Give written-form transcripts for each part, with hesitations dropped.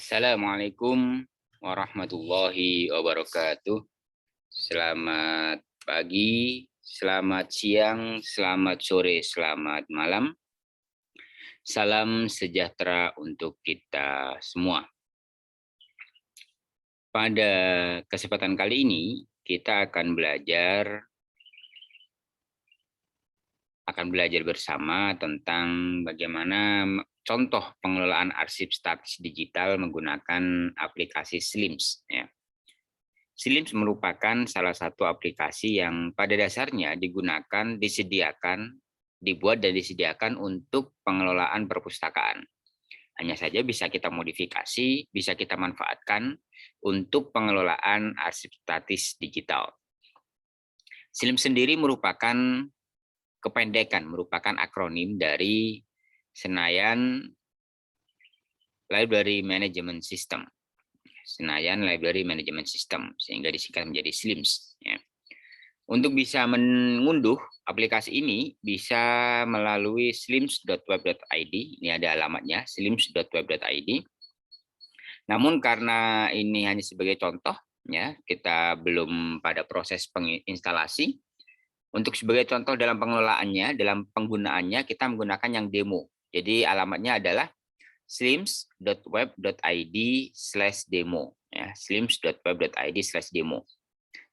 Assalamualaikum warahmatullahi wabarakatuh. Selamat pagi, selamat siang, selamat sore, selamat malam. Salam sejahtera untuk kita semua. Pada kesempatan kali ini, kita akan belajar bersama tentang bagaimana contoh pengelolaan arsip statis digital menggunakan aplikasi Slims. Ya. Slims merupakan salah satu aplikasi yang pada dasarnya dibuat dan disediakan untuk pengelolaan perpustakaan. Hanya saja bisa kita modifikasi, bisa kita manfaatkan untuk pengelolaan arsip statis digital. Slims sendiri merupakan akronim dari Senayan Library Management System. Senayan Library Management System, sehingga disingkat menjadi SLIMS. Ya. Untuk bisa mengunduh aplikasi ini, bisa melalui slims.web.id. Ini ada alamatnya, slims.web.id. Namun karena ini hanya sebagai contoh, ya, kita belum pada proses penginstalasi. Untuk sebagai contoh dalam pengelolaannya, dalam penggunaannya, kita menggunakan yang demo. Jadi alamatnya adalah slims.web.id/demo. Ya, slims.web.id/demo.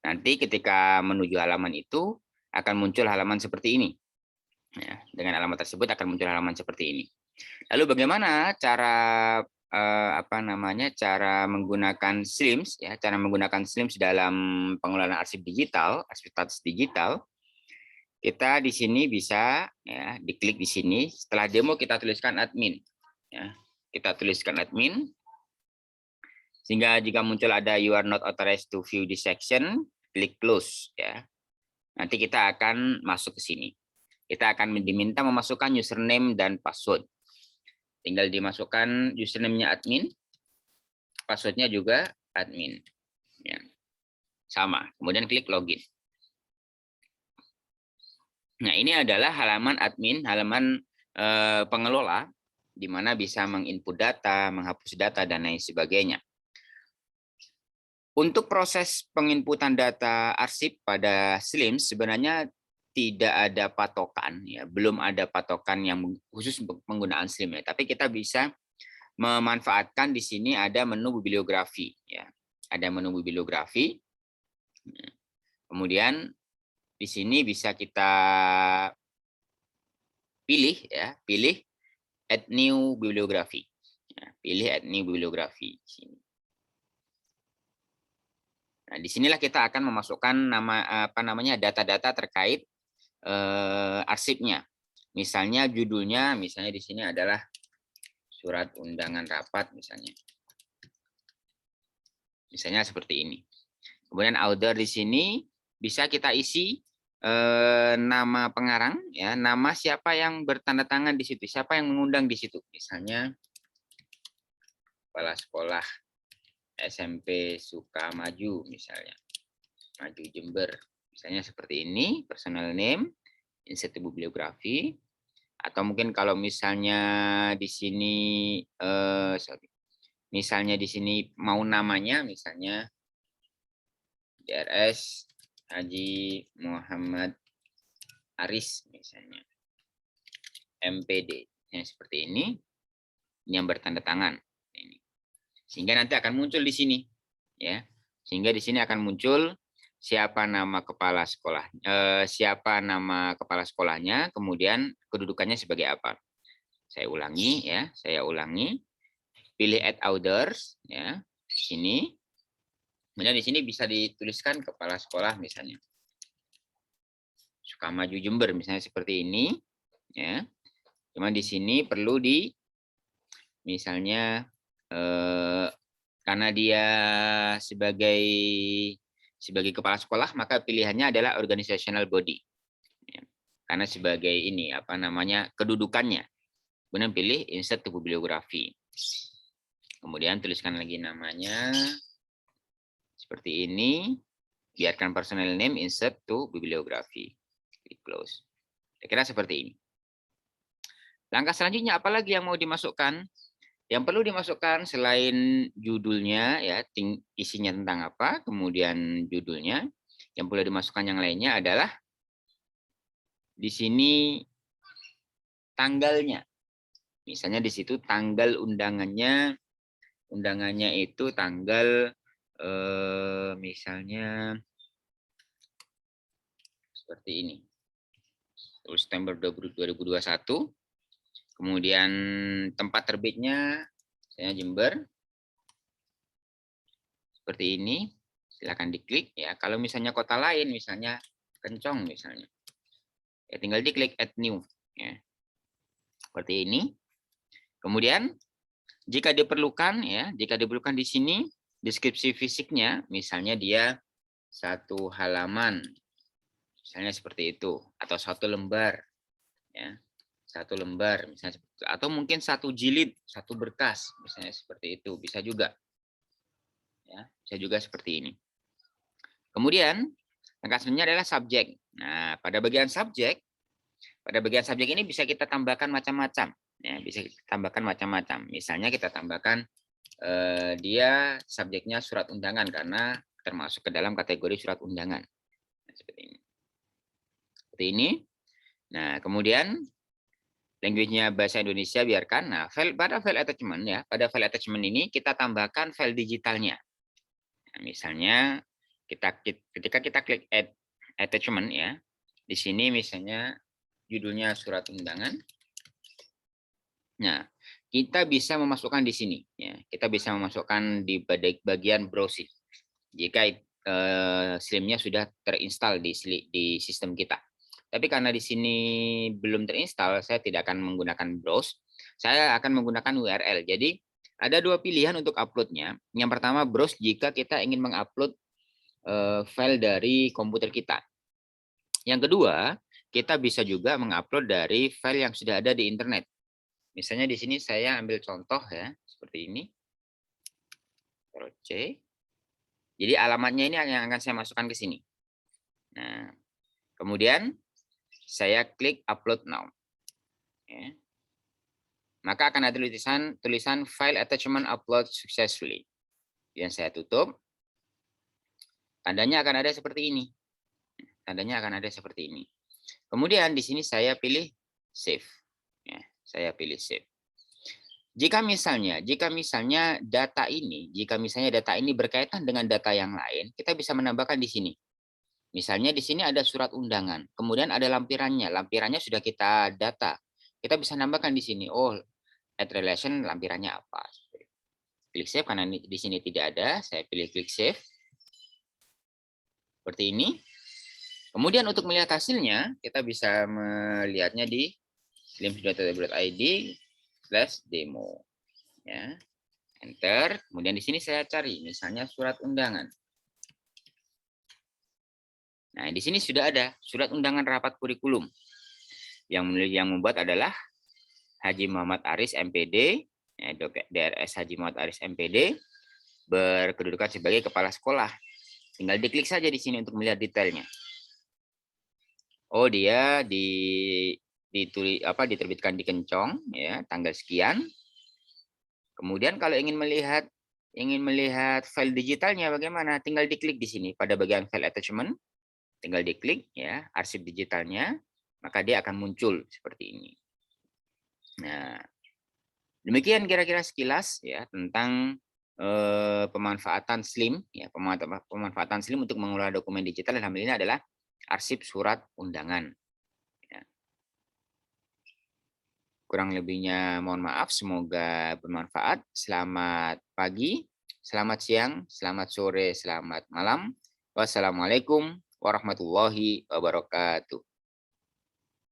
Nanti ketika menuju halaman itu, akan muncul halaman seperti ini. Ya, dengan alamat tersebut akan muncul halaman seperti ini. Lalu bagaimana cara cara menggunakan Slims, ya, cara menggunakan Slims dalam pengelolaan arsip status digital. Kita di sini bisa, ya, diklik di sini. Setelah demo kita tuliskan admin, ya, kita tuliskan admin, sehingga jika muncul ada you are not authorized to view this section, klik close, ya. Nanti kita akan masuk ke sini. Kita akan diminta memasukkan username dan password. Tinggal dimasukkan username-nya admin, passwordnya juga admin, ya. Sama. Kemudian klik login. Nah, ini adalah halaman admin, halaman pengelola, di mana bisa menginput data, menghapus data, dan lain sebagainya. Untuk proses penginputan data arsip pada Slims sebenarnya tidak ada patokan, ya, belum ada patokan yang khusus untuk penggunaan Slims, ya. Tapi kita bisa memanfaatkan di sini ada menu bibliografi, ya. Ada menu bibliografi. Kemudian di sini bisa kita pilih, ya, pilih add new bibliografi. Ya, pilih add new bibliografi. Nah, disinilah kita akan memasukkan data-data terkait arsipnya. Misalnya judulnya, misalnya di sini adalah surat undangan rapat, misalnya. Misalnya seperti ini. Kemudian author di sini bisa kita isi nama pengarang, ya, nama siapa yang bertanda tangan di situ, siapa yang mengundang di situ. Misalnya kepala sekolah SMP Sukamaju, misalnya Maju Jember, misalnya seperti ini. Personal name, insert bibliografi, atau mungkin kalau misalnya di sini misalnya di sini mau namanya, misalnya DRS Haji Muhammad Aris, misalnya MPD, yang seperti ini yang bertanda tangan ini. Sehingga nanti akan muncul di sini, ya. Sehingga di sini akan muncul siapa nama kepala sekolah, siapa nama kepala sekolahnya, kemudian kedudukannya sebagai apa. Saya ulangi, ya, saya ulangi. Pilih add others, ya, di sini. Kemudian di sini bisa dituliskan kepala sekolah, misalnya Sukamaju Jember, misalnya seperti ini, ya. Cuma di sini perlu misalnya karena dia sebagai kepala sekolah, maka pilihannya adalah organizational body, ya. Karena sebagai ini kedudukannya. Kemudian pilih insert to bibliografi. Kemudian tuliskan lagi namanya seperti ini. Biarkan personal name, insert to bibliografi. Klik close. Kira-kira seperti ini. Langkah selanjutnya apalagi yang mau dimasukkan? Yang perlu dimasukkan selain judulnya ya, isinya tentang apa, kemudian judulnya, yang perlu dimasukkan yang lainnya adalah di sini tanggalnya. Misalnya di situ tanggal undangannya itu tanggal misalnya seperti ini. September 2021. Kemudian tempat terbitnya saya Jember. Seperti ini. Silakan diklik ya. Kalau misalnya kota lain misalnya Kencong misalnya. Ya tinggal diklik add new ya. Seperti ini. Kemudian jika diperlukan ya, jika diperlukan di sini deskripsi fisiknya misalnya dia 1 halaman. Misalnya seperti itu atau 1 lembar ya. 1 lembar misalnya atau mungkin 1 jilid, 1 berkas misalnya seperti itu bisa juga. Ya, bisa juga seperti ini. Kemudian langkah selanjutnya adalah subjek. Nah, pada bagian subjek ini bisa kita tambahkan macam-macam. Ya, bisa kita tambahkan macam-macam. Misalnya kita tambahkan dia subjeknya surat undangan karena termasuk ke dalam kategori surat undangan. Nah, seperti ini. Seperti ini. Nah, kemudian language-nya bahasa Indonesia biarkan. Nah, pada file attachment ya, pada file attachment ini kita tambahkan file digitalnya. Nah, misalnya ketika kita klik add attachment ya, di sini misalnya judulnya surat undangan. Nah, kita bisa memasukkan di sini ya. Kita bisa memasukkan di bagian browsing. Jika Slim-nya sudah terinstall di sistem kita. Tapi karena di sini belum terinstall, saya tidak akan menggunakan browse. Saya akan menggunakan URL. Jadi ada 2 pilihan untuk uploadnya. Yang pertama browse jika kita ingin mengupload file dari komputer kita. Yang kedua, kita bisa juga mengupload dari file yang sudah ada di internet. Misalnya di sini saya ambil contoh ya, seperti ini. Ctrl C. Jadi alamatnya ini yang akan saya masukkan ke sini. Nah, kemudian saya klik upload now. Ya. Maka akan ada tulisan file attachment upload successfully. Yang saya tutup. Tandanya akan ada seperti ini. Tandanya akan ada seperti ini. Kemudian di sini saya pilih save. Ya, saya pilih save. Jika misalnya data ini berkaitan dengan data yang lain, kita bisa menambahkan di sini. Misalnya di sini ada surat undangan, kemudian ada lampirannya. Lampirannya sudah kita data. Kita bisa nambahkan di sini. Oh, add relation lampirannya apa? Klik save karena di sini tidak ada. Saya pilih klik save. Seperti ini. Kemudian untuk melihat hasilnya, kita bisa melihatnya di slim.id/demo. Ya. Enter. Kemudian di sini saya cari misalnya surat undangan. Nah, di sini sudah ada surat undangan rapat kurikulum. Yang membuat adalah Haji Muhammad Aris MPD, ya, DRS Haji Muhammad Aris MPD, berkedudukan sebagai kepala sekolah. Tinggal diklik saja di sini untuk melihat detailnya. Oh, dia diterbitkan di Kencong, ya, tanggal sekian. Kemudian kalau ingin melihat file digitalnya bagaimana? Tinggal diklik di sini pada bagian file attachment. Tinggal diklik ya, arsip digitalnya, maka dia akan muncul seperti ini. Nah, demikian kira-kira sekilas ya tentang pemanfaatan Slim ya, pemanfaatan Slim untuk mengelola dokumen digital dalam hal ini adalah arsip surat undangan. Ya. Kurang lebihnya mohon maaf, semoga bermanfaat. Selamat pagi, selamat siang, selamat sore, selamat malam. Wassalamualaikum warahmatullahi wabarakatuh.